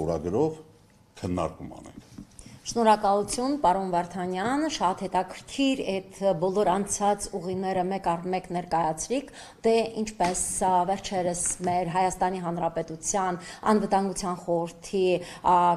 խորագրով քննարկում անենք։ Շնորհակալություն, պարոն Վարդանյան, շատ հետաքրքիր այդ բոլոր անցած ուղիները մեկ առ մեկ ներկայացրիք, դե ինչպես վերջերս մեր Հայաստանի Հանրապետության անվտանգության խորհրդի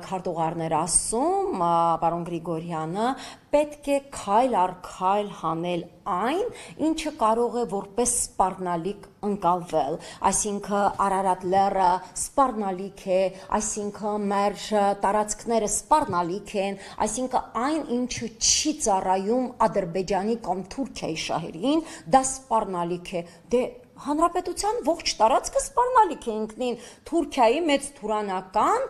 քարտուղարներ ասում, պարոն Գրիգորյանը, պետք է քայլ առ քայլ հանել այն, ինչը կարող է որպես սպառնալիք ընկալվել, այսինքն Արարատ լեռը սպառնալիք է, այսինքն մեր տարածքները սպառնալիք են, այսինքն այն, ինչը չի ծառայում Ադրբեջանի կամ Թուրքիայի շահերին, դա սպառնալիք է, դե Հանրապետության ողջ տարածքը սպառնալիք է ինքնին Թուրքիայի մեծ թուրանական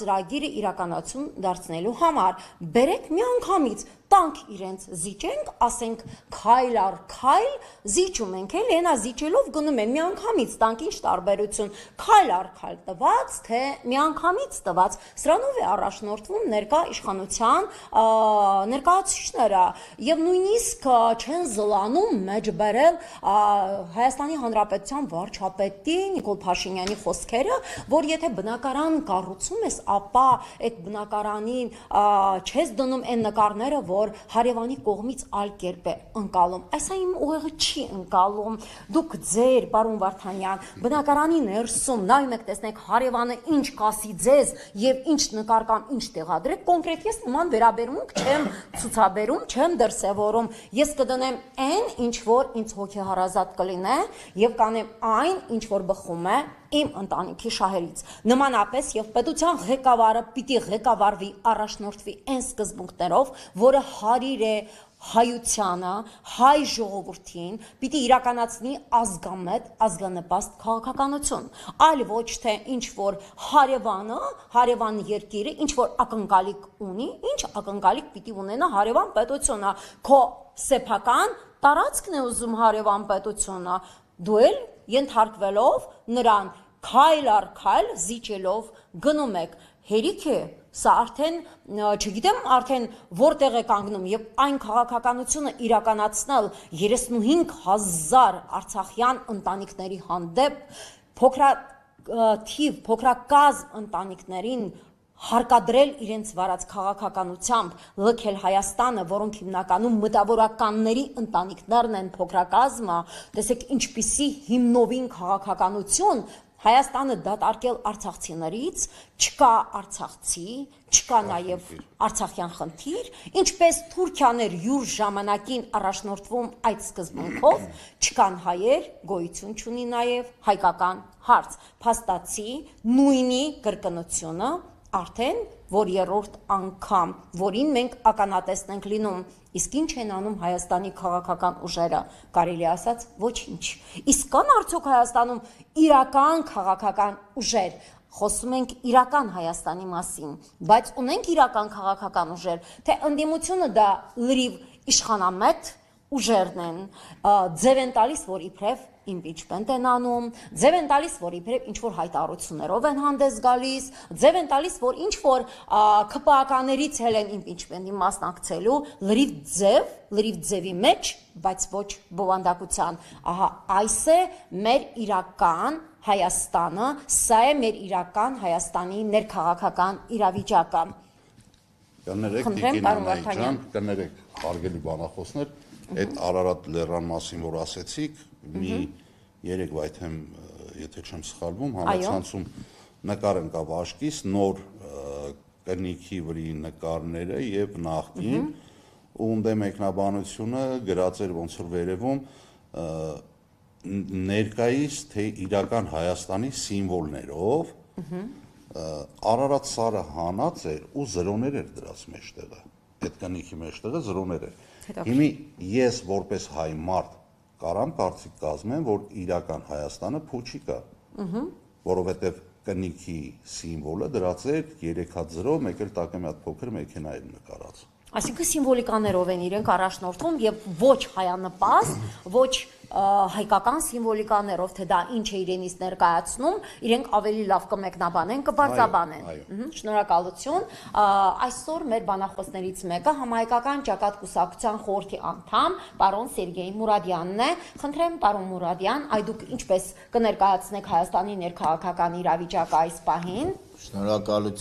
ծրագիրը իրականացում դարձնելու համար, բերեք միանգամից տանք իրենց զիջենք, ասենք քայլ առ քայլ զիջում ենք, էլի այնա զիջելով գնում են միանգամից տանք ինչ տարբերություն, քայլ առ քայլ տված, թե միանգամից տված, սրանով է առաջնորդվում ներկա իշխանության ներկայացուցիչները եւ նույնիսկ չեն զլանում մեջ բերել Հայաստանի Հանրապետության վարչապետի Նիկոլ Փաշինյանի խոսքերը, որ եթե բնակարան կառուցում ես, ապա այդ բնակարանին չես դնում այն նկարները, որ հարևանի կողմից այլ կերպ է ընկալում։ Այսա իմ ուղեղը չի ընկալում։ Դուք ձեր, պարոն Վարդանյան, բնակարանի ներսում նայում եք, տեսնեք հարևանը ինչ կասի ձեզ եւ ինչ նկար կամ ինչ տեղադրեք, կոնկրետ ես նման վերաբերմունք չեմ ցուցաբերում, չեմ դրսևորում։ Ես կդնեմ այն, ինչ որ ինձ հոգեհարազատ կլինի եւ կանեմ այն, ինչ որ բխում է իմ ընտանիքի շահերից։ Նմանապես եւ պետության ղեկավարը պիտի ղեկավարվի, առաջնորդվի այն սկզբունքներով, որը հարիր է հայությանը, հայ ժողովրդին, պիտի իրականացնի ազգամետ, ազգանպաստ քաղաքականություն, այլ ոչ թե ինչ որ հարևան երկիրը, ինչ որ ակնկալիք ունի, ինչ ակնկալիք պիտի ունենա հարևան պետությունը, քո սեփական տարածքն է ուզում հարևան պետությունը, դու էլ ենթարկվելով նրան քայլ առ քայլ զիջելով գնում եք, հերիք է, սա արդեն, չգիտեմ արդեն որտեղ է կանգնում եւ այն քաղաքականությունը իրականացնել 35,000 արցախյան ընտանիքների հանդեպ փոքրակազմ ընտանիքներին հարկադրել իրենց վարած քաղաքականությամբ լքել Հայաստանը, որոնք հիմնականում մտավորականների ընտանիքներն են փոքրակազմը, տեսեք ինչպիսի հիմնովին քաղաքականություն Հայաստանը դատարկել արցախցիներից, չկա արցախցի, չկա նաև արցախյան խնդիր, ինչպես Թուրքիան էր յուր ժամանակին առաջնորդվում այդ սկզբունքով, չկան հայեր, գոյություն չունի նաև հայկական հարց, փաստացի նույնի կրկնությունը արդեն որ երրորդ անգամ, որին մենք ականատեսն ենք լինում, իսկ ինչ են անում Հայաստանի քաղաքական ուժերը, կարելի ասած ոչինչ, իսկ կան արդյոք Հայաստանում իրական քաղաքական ուժեր, խոսում ենք իրական Հայաստանի մասին, բայց ունենք իրական քաղաքական ուժեր, թե ընդդիմությունը դա լրիվ իշխանամետ ուժերն են, ձև են տալիս, որ իբրև impeachment են անում, ձև են տալիս, որ իբրև ինչ-որ հայտարարություններով են հանդես գալիս, ձև են տալիս, որ ինչ-որ ԿՊԱ-ներից էլ են impeachment-ի մասնակցելու, լրիվ ձևի մեջ, բայց ոչ բովանդակության, ահա այս է մեր իրական Հայաստանը, սա է մեր իրական Հայաստանի ներքաղաքական իրավիճակը։ Կներեք, Տիկին ջան, կներեք, հարգելի բանախոսներ, այդ Արարատ լեռան մասին, որ ասեցիք, մի 3 վայթեմ, եթե չեմ սխալվում, համացանցում նկար ընկավ աչքիս, նոր կնիքի վրի նկարները եւ նախկին, ում դե մեկնաբանությունը գրած էր ոնց որ վերևում ներկայիս թե իրական Հայաստանի սիմվոլներով Արարատ սարը հանած էր ու զրոներ էր դրած մեջտեղը, այդ կնիքի մեջտեղը զրոներ էր։ Հիմի ես որպես հայ մարդ կարամ կարծիք կազմեմ, որ իրական Հայաստանը փուչի կա, որովհետև կնիքի սիմվոլը դրած էր 3 հատ զրո, մեկ էլ տակը մի հատ փոքր մեքենա էր նկարած։ Այսինքն սիմվոլիկաներով են իրենք առաջնորդվում եւ ոչ հայանպաստ, ոչ հայկական սիմվոլիկաներով, թե դա ինչ է իրենից ներկայացնում, իրենք ավելի լավ կմեկնաբանեն, կբարձաբանեն։ Շնորհակալություն։ Այսօր մեր բանախոսներից մեկը Համահայկական ճակատ կուսակցության խորհրդի անդամ պարոն Սերգեյ Մուրադյանն է։ Խնդրեմ, պարոն Մուրադյան, այ դուք ինչպես կներկայացնեք Հայաստանի ներքաղաքական իրավիճակը այս պահին։ Շնորհակալություն։